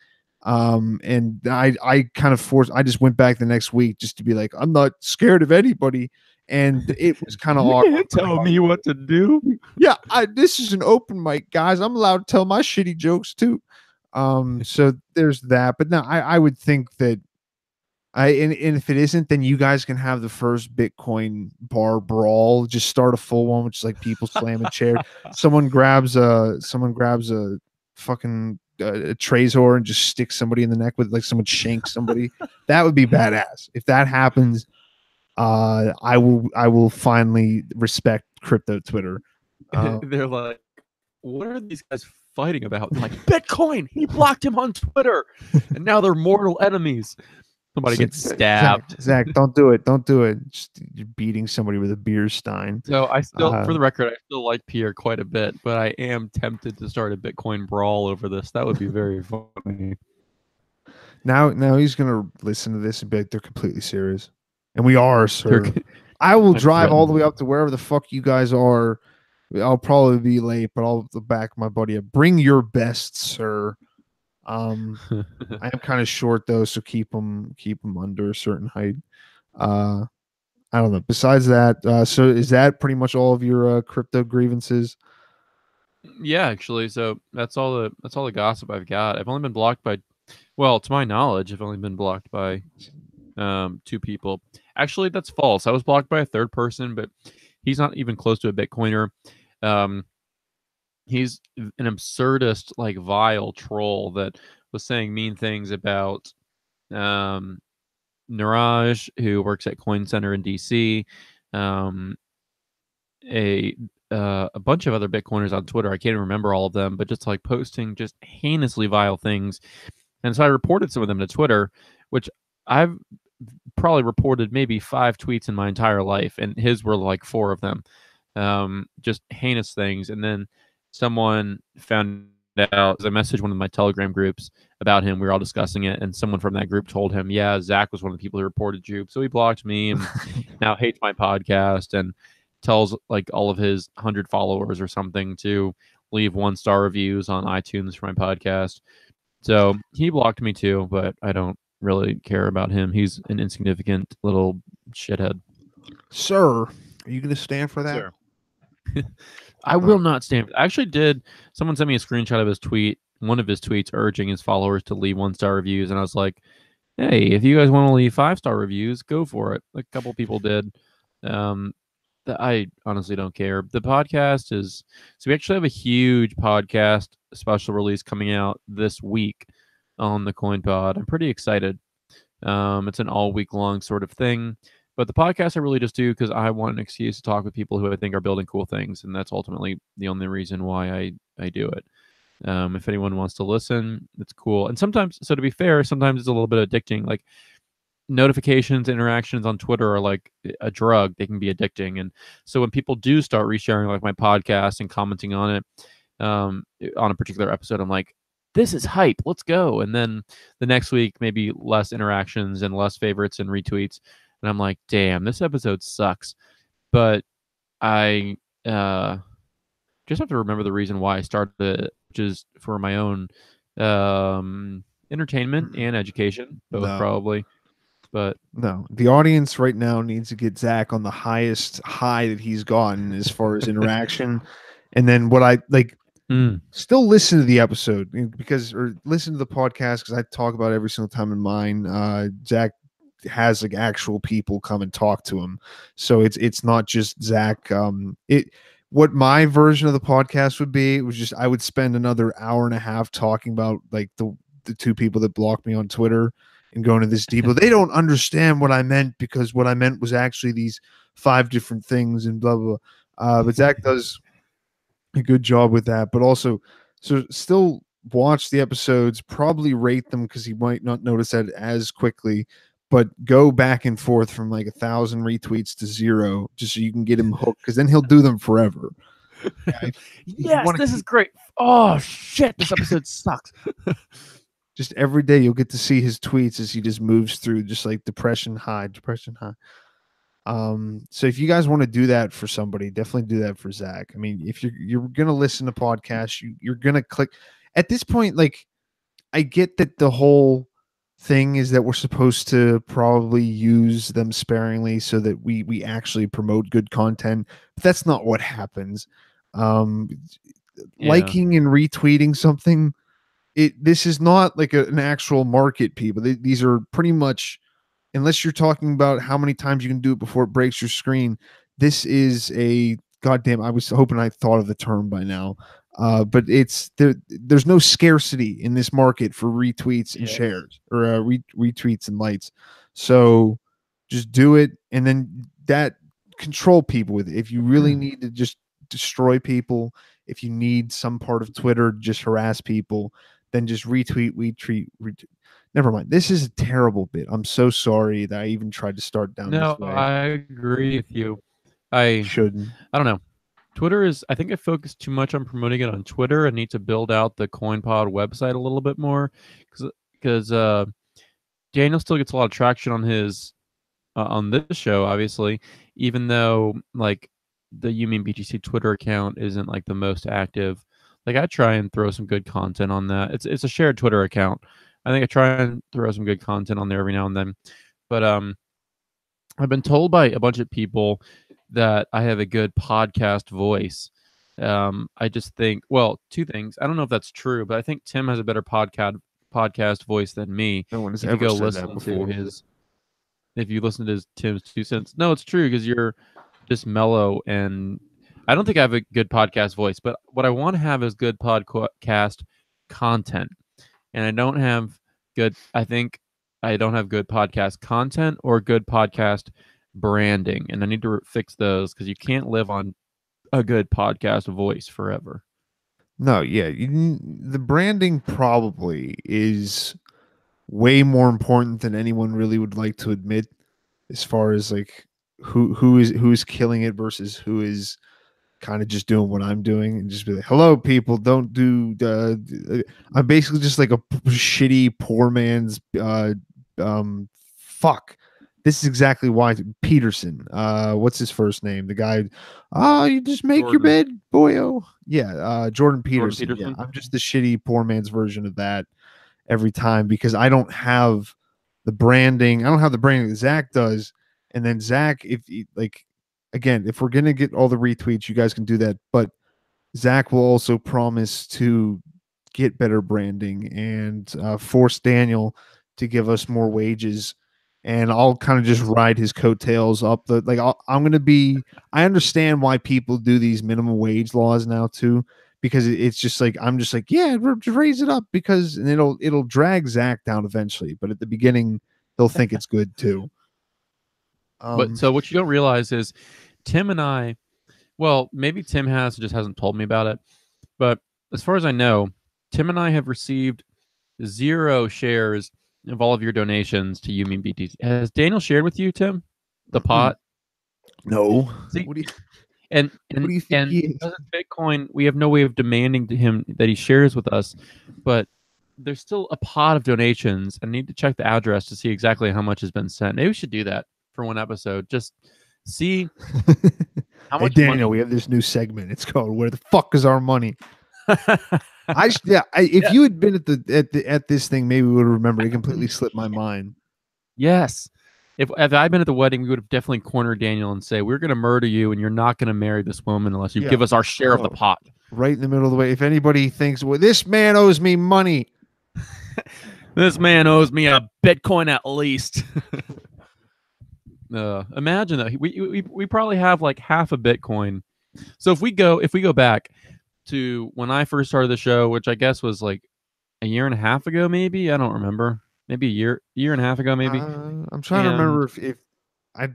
and I kind of forced. I just went back the next week just to be like, I'm not scared of anybody, and it was kind of You awkward. can't tell me what to do. Yeah, this is an open mic, guys. I'm allowed to tell my shitty jokes too. So there's that. But no, I would think that and if it isn't, then you guys can have the first Bitcoin bar brawl. Just start a full one, which is like people slamming chairs. Someone grabs a fucking a Trezor and just sticks somebody in the neck with, like, someone shanks somebody. That would be badass. If that happens, I will finally respect crypto Twitter. They're like, what are these guys fighting about? They're like, Bitcoin. He blocked him on Twitter, and now they're mortal enemies. Somebody gets stabbed. Zach, don't do it. Don't do it. Just, you're beating somebody with a beer stein. So I still, for the record, I still like Pierre quite a bit, but I am tempted to start a Bitcoin brawl over this. That would be very funny. Now he's gonna listen to this and be like, they're completely serious, and we are, sir. I will drive all the way up to wherever the fuck you guys are. I'll probably be late, but I'll back my buddy up. Bring your best, sir. I am kind of short though, so keep them under a certain height. I don't know. Besides that, so is that pretty much all of your crypto grievances? Yeah, actually. So that's all the gossip I've got. I've only been blocked by, well, to my knowledge, I've only been blocked by 2 people. Actually, that's false. I was blocked by a third person, but he's not even close to a Bitcoiner. He's an absurdist, like, vile troll that was saying mean things about Niraj, who works at Coin Center in DC, a bunch of other Bitcoiners on Twitter. I can't even remember all of them, but just like posting just heinously vile things. And so I reported some of them to Twitter, which I've probably reported maybe 5 tweets in my entire life, and his were like 4 of them. Just heinous things. And then someone found out, as I messaged one of my Telegram groups about him. We were all discussing it, and someone from that group told him, yeah, Zack was one of the people who reported you. So he blocked me and now hates my podcast and tells like all of his 100 followers or something to leave 1-star reviews on iTunes for my podcast. So he blocked me too, but I don't really care about him. He's an insignificant little shithead. Sir, are you going to stand for that? Sir. I will not stand. I actually did. Someone sent me a screenshot of his tweet, one of his tweets urging his followers to leave 1-star reviews. And I was like, hey, if you guys want to leave 5-star reviews, go for it. A couple people did. I honestly don't care. The podcast is, so we actually have a huge podcast special release coming out this week on the Coin Pod. I'm pretty excited. It's an all week long sort of thing. But the podcast I really just do because I want an excuse to talk with people who I think are building cool things, and that's ultimately the only reason why I do it. If anyone wants to listen, it's cool. And sometimes, so to be fair, sometimes it's a little bit addicting. Like notifications, interactions on Twitter are like a drug. They can be addicting. And so when people do start resharing like my podcast and commenting on it, on a particular episode, I'm like, this is hype, let's go. And then the next week, maybe less interactions and less favorites and retweets. And I'm like, damn, this episode sucks. But I just have to remember the reason why I started it, which is for my own entertainment and education, both No, probably. But no. The audience right now needs to get Zach on the highest high that he's gotten as far as interaction. And then what I like, still listen to the episode because, or listen to the podcast because I talk about it every single time in mine. Zach has like actual people come and talk to him, so it's not just Zach. What my version of the podcast would be, it was just I would spend another hour and a half talking about like the two people that blocked me on Twitter and going to this deep. But they don't understand what I meant because what I meant was actually these 5 different things and blah blah. But Zach does a good job with that. But also, so still watch the episodes, probably rate them because he might not notice that as quickly. But go back and forth from like 1,000 retweets to 0, just so you can get him hooked. Because then he'll do them forever. Yeah, yes, this is great. Oh shit, this episode sucks. Just every day you'll get to see his tweets as he just moves through, just like depression high, depression high. So if you guys want to do that for somebody, definitely do that for Zach. I mean, if you're gonna listen to podcasts, you're gonna click. At this point, like I get that the whole thing is that we're supposed to probably use them sparingly so that we actually promote good content, but that's not what happens. Liking and retweeting something, this is not like an actual market, people. These are pretty much, unless you're talking about how many times you can do it before it breaks your screen, this is a goddamn. I was hoping I thought of the term by now. But it's there's no scarcity in this market for retweets and shares or retweets and likes. So just do it, and then that control people with it. If you really need to just destroy people, if you need some part of Twitter to just harass people, then just retweet. Never mind. This is a terrible bit. I'm so sorry that I even tried to start down this way. I agree with you. I shouldn't. I don't know. Twitter is, I think I focused too much on promoting it on Twitter. I need to build out the CoinPod website a little bit more because Daniel still gets a lot of traction on his on this show, obviously, even though like the You Mean BTC Twitter account isn't like the most active. Like I try and throw some good content on that. It's a shared Twitter account. I think I try and throw some good content on there every now and then. But I've been told by a bunch of people that I have a good podcast voice. I just think, well, 2 things. I don't know if that's true, but I think Tim has a better podcast voice than me. No one has If ever you go said listen that before. to his, if you listen to Tim's 2 cents, no, it's true because you're just mellow, and I don't think I have a good podcast voice. But what I want to have is good podcast content, and I don't have good. I think I don't have good podcast content or good podcast branding, and I need to fix those because you can't live on a good podcast voice forever. No, yeah, the branding probably is way more important than anyone really would like to admit, as far as like who's killing it versus who is kind of just doing what I'm doing and just be like, hello, people, don't do. I'm basically just like a shitty poor man's. Fuck. This is exactly why Peterson. What's his first name? The guy. You just make your bed, boyo. Yeah, Jordan Peterson. Yeah, I'm just the shitty poor man's version of that every time because I don't have the branding. I don't have the branding that Zach does. And then Zach, if like, again, if we're gonna get all the retweets, you guys can do that. But Zach will also promise to get better branding and force Daniel to give us more wages. And I'll kind of just ride his coattails up the like. I'm gonna be. I understand why people do these minimum wage laws now too, because it's just like I'm just like, yeah, raise it up because and it'll drag Zach down eventually. But at the beginning, he'll think it's good too. But so what you don't realize is Tim and I, well, maybe Tim just hasn't told me about it. But as far as I know, Tim and I have received 0 shares of all of your donations to You Mean BTC. Has Daniel shared with you, Tim, the pot? No. See, what do you? and What do you think he is? because it's Bitcoin, we have no way of demanding to him that he shares with us. But there's still a pot of donations. I need to check the address to see exactly how much has been sent. Maybe we should do that for one episode. Just see how Hey much Daniel, money. we have this new segment. It's called "Where the Fuck Is Our Money." If Yeah. you had been at this thing, maybe we would have remembered. It completely slipped my mind. Yes. If I'd been at the wedding, we would have definitely cornered Daniel and say, "We're going to murder you, and you're not going to marry this woman unless you Yeah, give us our share of the no, pot." right in the middle of the way. If anybody thinks, well, this man owes me money, This man owes me a Bitcoin at least. Imagine that we probably have like half a Bitcoin. So if we go back to when I first started the show, which I guess was like a year and a half ago, maybe I don't remember, maybe a year and a half ago, maybe. I'm trying to And remember if I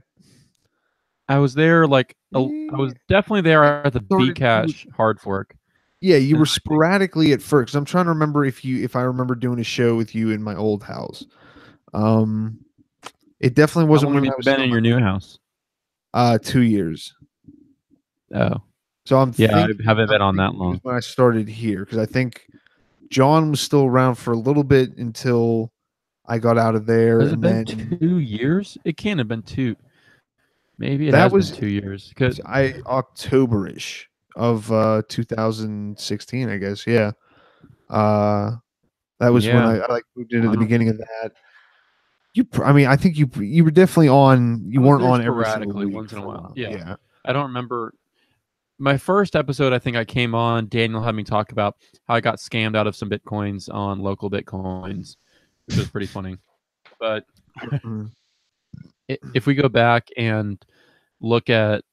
I was there like I eh, was definitely there at the started. Bcash hard fork. Yeah, you And were I think sporadically at first. I'm trying to remember if I remember doing a show with you in my old house. Um, it definitely how wasn't long have when you I was been still in your new house? 2 years. Oh, So I'm yeah, I thinking haven't I'm been on that thinking it was long. when I started here because I think John was still around for a little bit until I got out of there, Has it and been then 2 years? It can't have been two. Maybe it that has been was 2 years. 'Cause- I Octoberish of 2016, I guess. Yeah. Uh, that was when yeah, I like moved in at the wow. beginning of that. I mean, I think you were definitely on. You I was weren't there on every single sporadically week once in a for a while. while. Yeah. Yeah. I don't remember my first episode. I think I came on. Daniel had me talk about how I got scammed out of some bitcoins on local bitcoins, which was pretty funny. But Mhm. if we go back and look at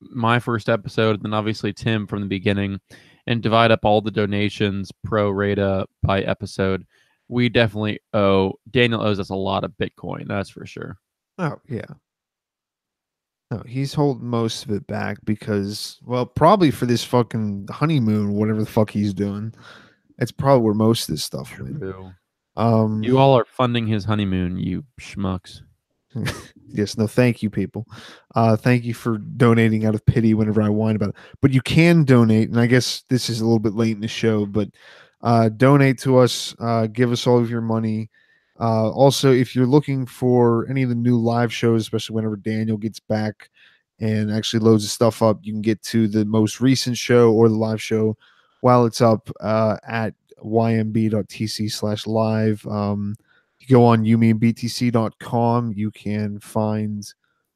my first episode, and then obviously Tim from the beginning, and divide up all the donations pro rata by episode, we definitely owe Daniel owes us a lot of Bitcoin. That's for sure. Oh yeah. No, he's holding most of it back because, well, probably for this fucking honeymoon, whatever the fuck he's doing. It's probably where most of this stuff went. True. Um, You all are funding his honeymoon, you schmucks. yes, no, thank you, people. Thank you for donating out of pity whenever I whine about it. But you can donate, and I guess this is a little bit late in the show, but donate to us. Give us all of your money. Also, if you're looking for any of the new live shows, especially whenever Daniel gets back and actually loads of stuff up, you can get to the most recent show or the live show while it's up at ymb.tc/live. You go on youmebtc.com, you can find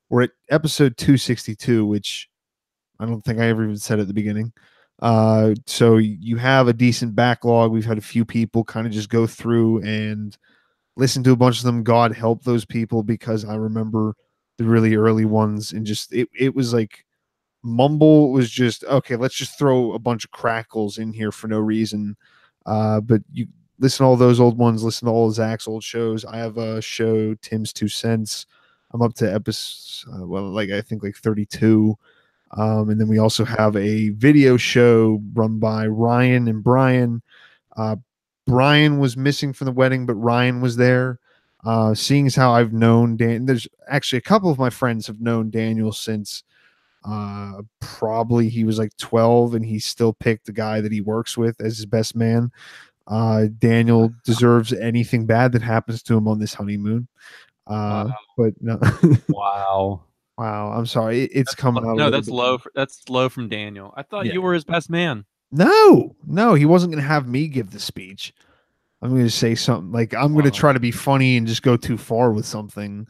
we're at episode 262, which I don't think I ever even said at the beginning. So you have a decent backlog. We've had a few people kind of just go through and listen to a bunch of them. God help those people because I remember the really early ones and just it was like Mumble was just okay. Let's just throw a bunch of crackles in here for no reason. But you listen to all those old ones. Listen to all Zach's old shows. I have a show, Tim's 2 Cents. I'm up to episode like I think like 32. And then we also have a video show run by Ryan and Brian. Uh, Brian was missing from the wedding, but Ryan was there. Seeing as how I've known Dan, there's actually a couple of my friends have known Daniel since probably he was like 12 and he still picked the guy that he works with as his best man. Daniel deserves anything bad that happens to him on this honeymoon. Wow. But no. Wow. Wow, I'm sorry, it's coming out a No, little that's bit. low. That's low from Daniel. I thought Yeah, you were his best man. no, he wasn't going to have me give the speech. I'm going to say something like I'm going to Wow. try to be funny and just go too far with something,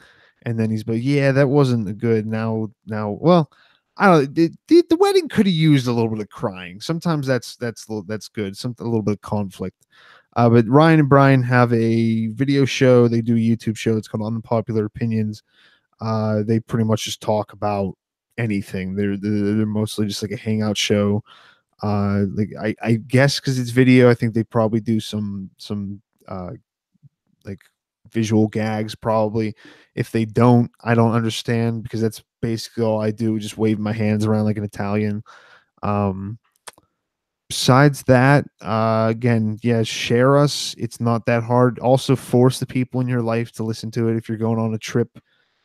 and then he's like, "Yeah, that wasn't a good." Well, I don't. The wedding could have used a little bit of crying. Sometimes that's good. A little bit of conflict. But Ryan and Brian have a video show. They do a YouTube show. It's called Unpopular Opinions. They pretty much just talk about anything. They're mostly just like a hangout show. Like I guess because it's video, I think they probably do some like visual gags probably. If they don't, I don't understand because that's basically all I do, just wave my hands around like an Italian. Um, Besides that, again, yeah, share us. It's not that hard. Also, force the people in your life to listen to it if you're going on a trip.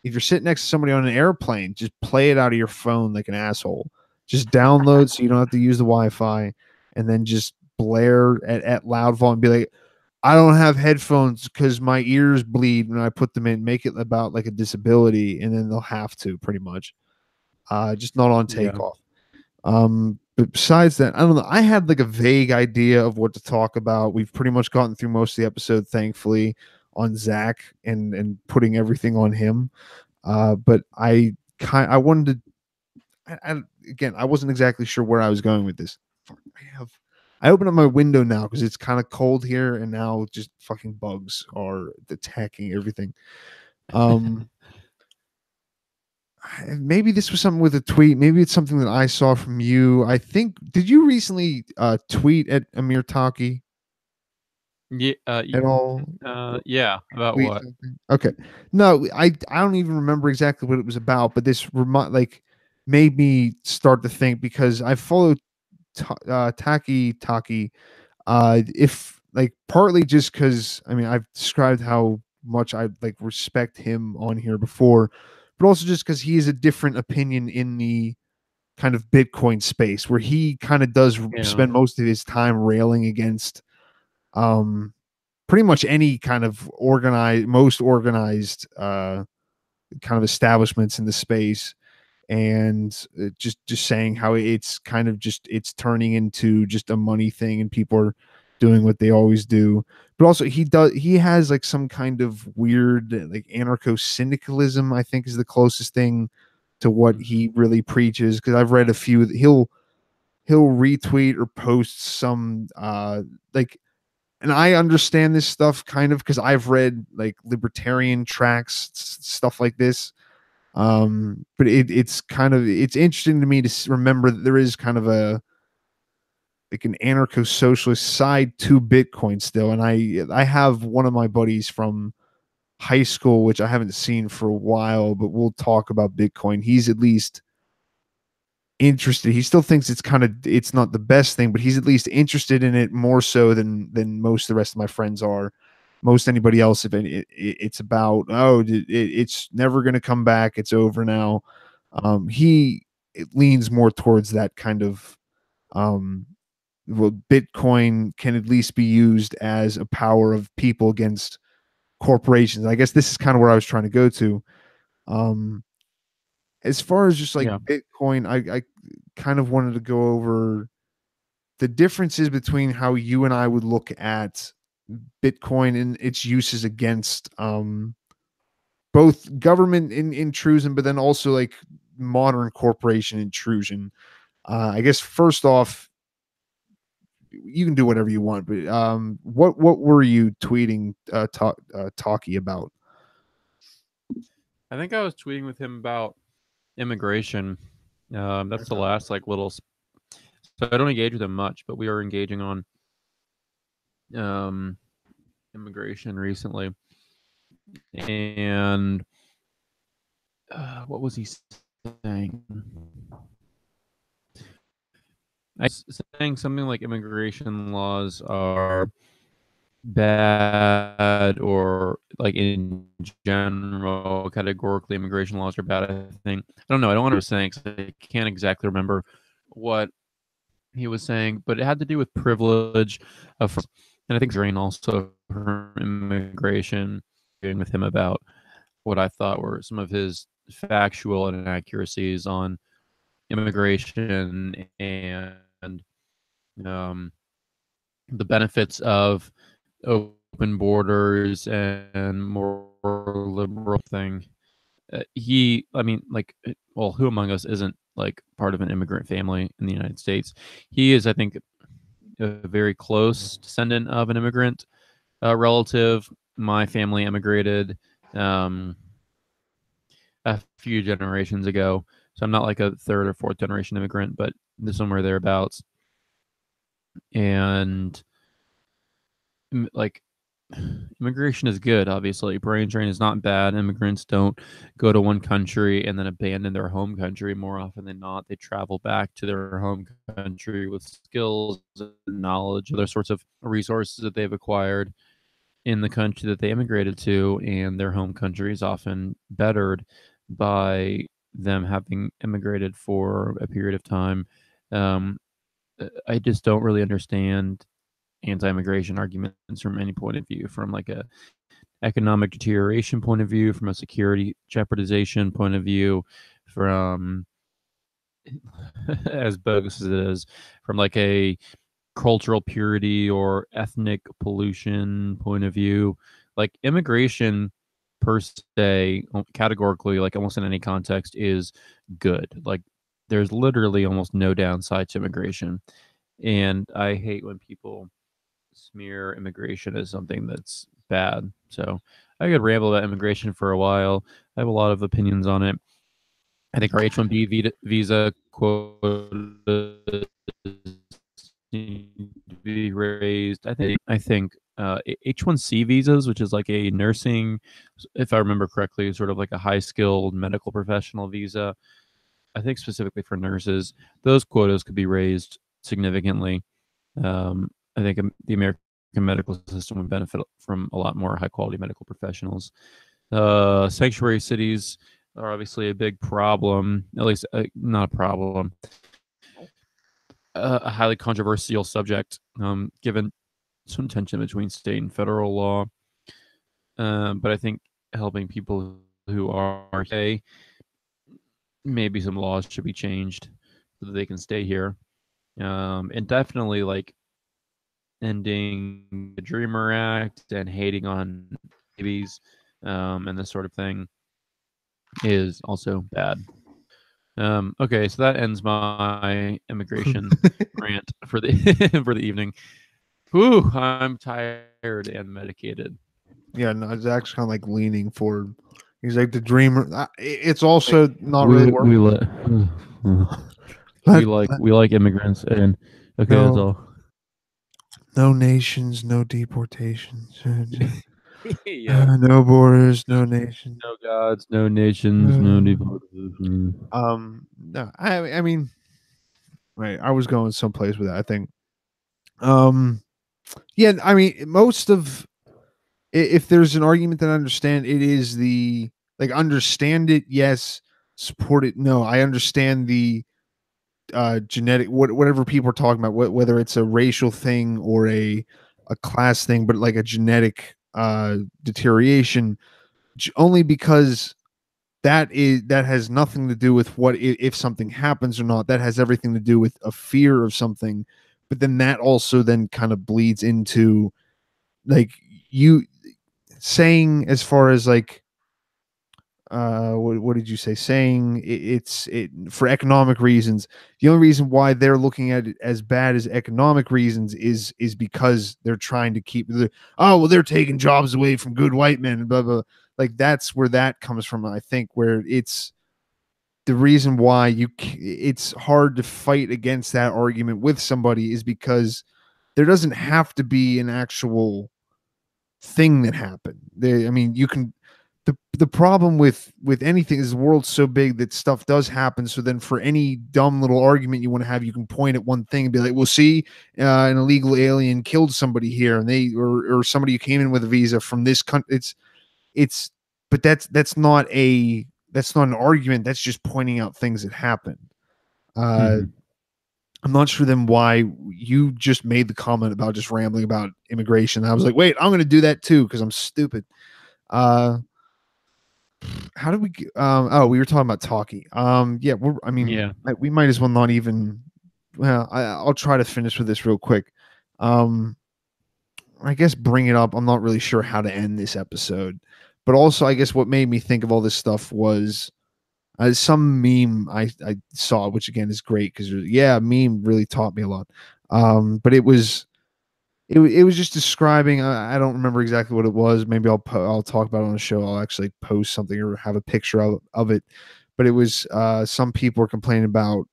If you're sitting next to somebody on an airplane, just play it out of your phone like an asshole. Just download so you don't have to use the Wi-Fi, and then just blare at loud volume. Be like, I don't have headphones because my ears bleed when I put them in. Make it about like a disability, and then they'll have to pretty much. Just not on Yeah. takeoff. But besides that, I don't know. I had like a vague idea of what to talk about. We've pretty much gotten through most of the episode, thankfully, on Zach and putting everything on him. But I wanted to. Again, I wasn't exactly sure where I was going with this. Fuck, I open up my window now because it's kind of cold here, and now just fucking bugs are attacking everything. Um, maybe this was something with a tweet. Maybe it's something that I saw from you. I think did you recently tweet at Amir Taki Yeah. at all? Yeah. About Tweet what? something? Okay. No, I don't even remember exactly what it was about, but this made me start to think because I followed Taki if like partly just because I mean I've described how much I like respect him on here before, but also just because he is a different opinion in the kind of Bitcoin space where he kind of does Yeah. spend most of his time railing against um pretty much any kind of most organized kind of establishments in the space, and just saying how it's kind of just it's turning into just a money thing and people are doing what they always do. But also he has like some kind of weird like anarcho syndicalism, I think, is the closest thing to what Mm. he really preaches, because I've read a few. He'll retweet or post some like, and I understand this stuff kind of because I've read like libertarian tracks, stuff like this. But it's kind of it's interesting to me to remember that there is kind of a like an anarcho socialist side to Bitcoin still. And I have one of my buddies from high school, which I haven't seen for a while, but we'll talk about Bitcoin. He's at least interested. He still thinks it's not the best thing, but he's at least interested in it more so than most of the rest of my friends are. Most anybody else, if it's about it's never going to come back, it's over now. He it leans more towards that kind of um, well, Bitcoin can at least be used as a power of people against corporations. I guess this is kind of where I was trying to go to. Um, as far as just like Yeah. Bitcoin, I kind of wanted to go over the differences between how you and I would look at Bitcoin and its uses against both government intrusion, but then also like modern corporation intrusion. I guess first off, you can do whatever you want, but what were you tweeting talkie about? I think I was tweeting with him about immigration. That's the last like little. So I don't engage with him much, but we are engaging on um, immigration recently. And what was he saying? I was saying something like immigration laws are bad, or like in general, categorically, immigration laws are bad. I think I don't know. I don't want to saying because I can't exactly remember what he was saying, but it had to do with privilege of, and I think Drain also from immigration, with him about what I thought were some of his factual inaccuracies on immigration and um, the benefits of open borders and more liberal thing. I mean, like, well, who among us isn't like part of an immigrant family in the United States? He is, I think, a very close descendant of an immigrant relative. My family immigrated um, a few generations ago, so I'm not like a third or fourth generation immigrant, but somewhere thereabouts. And like immigration is good, obviously. Brain drain is not bad. Immigrants don't go to one country and then abandon their home country. More often than not, they travel back to their home country with skills and knowledge, other sorts of resources that they've acquired in the country that they immigrated to, and their home country is often bettered by them having immigrated for a period of time. Um, I just don't really understand anti-immigration arguments from any point of view, from like a economic deterioration point of view, from a security jeopardization point of view, from as bogus as it is, from like a cultural purity or ethnic pollution point of view. Like immigration per se, categorically, like almost in any context, is good. Like there's literally almost no downside to immigration. And I hate when people smear immigration as something that's bad. So I could ramble about immigration for a while. I have a lot of opinions on it. I think our H-1B visa quotas need to be raised. I think H-1C visas, which is like a nursing, if I remember correctly, sort of like a high-skilled medical professional visa. I think specifically for nurses, those quotas could be raised significantly. I think the American medical system would benefit from a lot more high-quality medical professionals. Sanctuary cities are obviously a big problem, at least not a problem, a highly controversial subject, given some tension between state and federal law. But I think helping people who are gay, maybe some laws should be changed so that they can stay here. And definitely like ending the Dreamer Act and hating on babies, and this sort of thing is also bad. Okay, so that ends my immigration rant for the for the evening. Whew, I'm tired and medicated. Yeah, no, it's actually kind of like leaning forward. He's like the dreamer. It's also not really We working. Let, we like immigrants, and okay, that's no, all. no nations, no deportations, Yeah. no borders, no nations. No gods, no nations, no deportation. No, I mean, right. I was going someplace with that. I think. Um, yeah. I mean, most of if there's an argument that I understand, it is the like understand it. Yes, support it. No, I understand the genetic whatever people are talking about, whether it's a racial thing or a class thing, but like a genetic deterioration, only because that has nothing to do with what if something happens or not. That has everything to do with a fear of something, but then that also then kind of bleeds into like you saying as far as like what did you say, saying it's for economic reasons. The only reason why they're looking at it as bad as economic reasons is because they're trying to keep oh well, they're taking jobs away from good white men and blah blah. Like that's where that comes from, I think, where it's the reason why it's hard to fight against that argument with somebody is because there doesn't have to be an actual thing that happened. I mean, you can. The problem with anything is the world's so big that stuff does happen. So then, for any dumb little argument you want to have, you can point at one thing and be like, "Well, see, an illegal alien killed somebody here, and they or somebody who came in with a visa from this country." It's, but that's not an argument. That's just pointing out things that happened. Mm-hmm. I'm not sure then why you just made the comment about just rambling about immigration. I was like, wait, I'm going to do that too because I'm stupid. Uh, how did we? Oh, we were talking about talkie. Yeah, I mean, Yeah. we might as well not even. Well, I'll try to finish with this real quick. I guess bring it up. I'm not really sure how to end this episode, but also I guess what made me think of all this stuff was some meme I saw, which again is great because yeah, meme really taught me a lot. But it was just describing. I don't remember exactly what it was. Maybe I'll talk about it on the show. I'll actually post something or have a picture of it. But it was some people are complaining about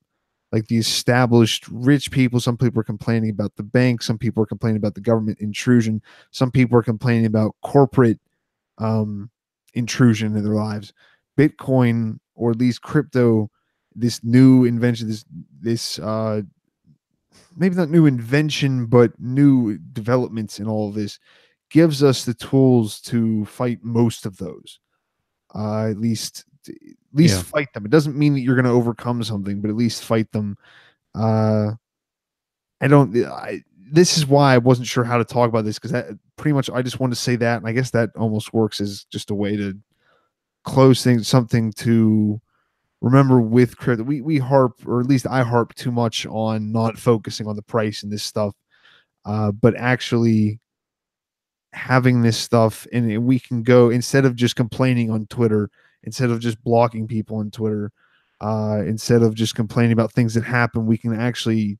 like the established rich people. Some people are complaining about the bank. Some people are complaining about the government intrusion. Some people are complaining about corporate um, intrusion in their lives. Bitcoin, or at least crypto, this new invention, this maybe not new invention, but new developments in all of this, gives us the tools to fight most of those. At least Yeah. fight them. It doesn't mean that you're going to overcome something, but at least fight them. I don't. this is why I wasn't sure how to talk about this, because that pretty much I just wanted to say that, and I guess that almost works as just a way to close things, something to remember with crypto. We harp, or at least I harp too much on not focusing on the price and this stuff, but actually having this stuff, and we can go, instead of just complaining on Twitter, instead of just blocking people on Twitter, instead of just complaining about things that happen, we can actually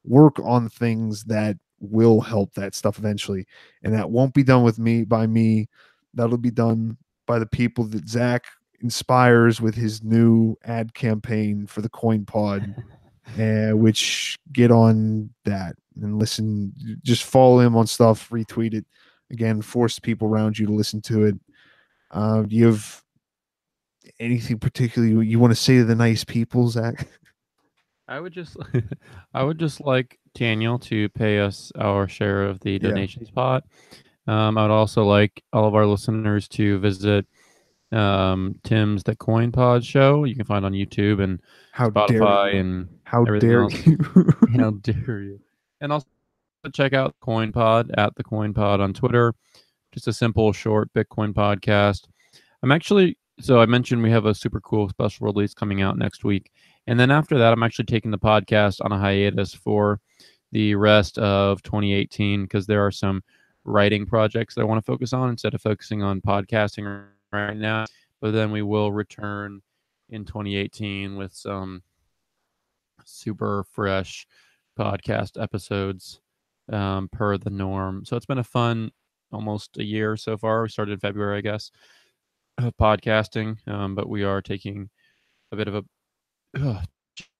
work on things that will help that stuff eventually. And that won't be done with me by me. That'll be done by the people that Zack inspires with his new ad campaign for the Coin Pod, which get on that and listen. Just follow him on stuff, retweet it. Again, force people around you to listen to it. Do you have anything particularly you want to say to the nice people, Zack? I would just, I would just like Daniel to pay us our share of the Yeah. donations pot. I would also like all of our listeners to visit Tim's The Coin Pod show. You can find on YouTube and How dare Spotify you? and How everything dare else. you? How dare you? And also check out Coin Pod at The Coin Pod on Twitter. Just a simple, short Bitcoin podcast. I'm actually, so I mentioned we have a super cool special release coming out next week. And then after that, I'm actually taking the podcast on a hiatus for the rest of 2018 because there are some writing projects that I want to focus on instead of focusing on podcasting right now. But then we will return in 2018 with some super fresh podcast episodes per the norm. So it's been a fun almost a year so far. We started in February, I guess, of podcasting, but we are taking a bit of a, oh,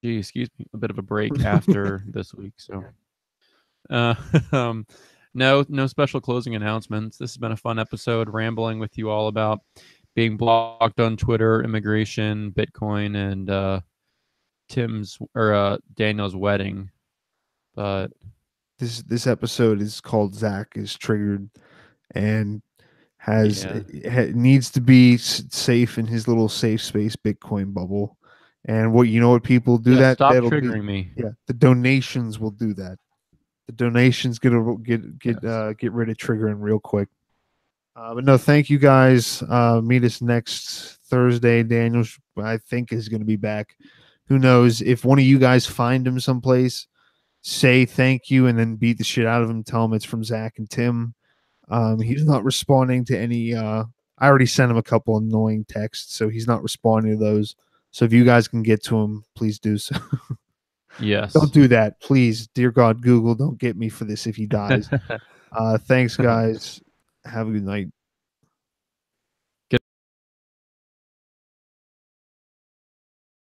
excuse me, a bit of a break after this week. So, uh, um, no special closing announcements. This has been a fun episode, rambling with you all about being blocked on Twitter, immigration, Bitcoin, and Tim's or Daniel's wedding. But this episode is called Zack is Triggered, and yeah, needs to be safe in his little safe space Bitcoin bubble. And what, you know what people do yeah, that? stop That'll be, triggering me. yeah, the donations will do that. The donations Yes. get rid of triggering real quick. But no, thank you guys. Meet us next Thursday. Daniel, I think, is going to be back. Who knows? If one of you guys find him someplace, say thank you and then beat the shit out of him. Tell him it's from Zack and Tim. He's not responding to any. I already sent him a couple annoying texts, so he's not responding to those. So if you guys can get to him, please do so. Don't Yes. do that, please. Dear God, Google, don't get me for this if he dies. Thanks, guys. Have a good night.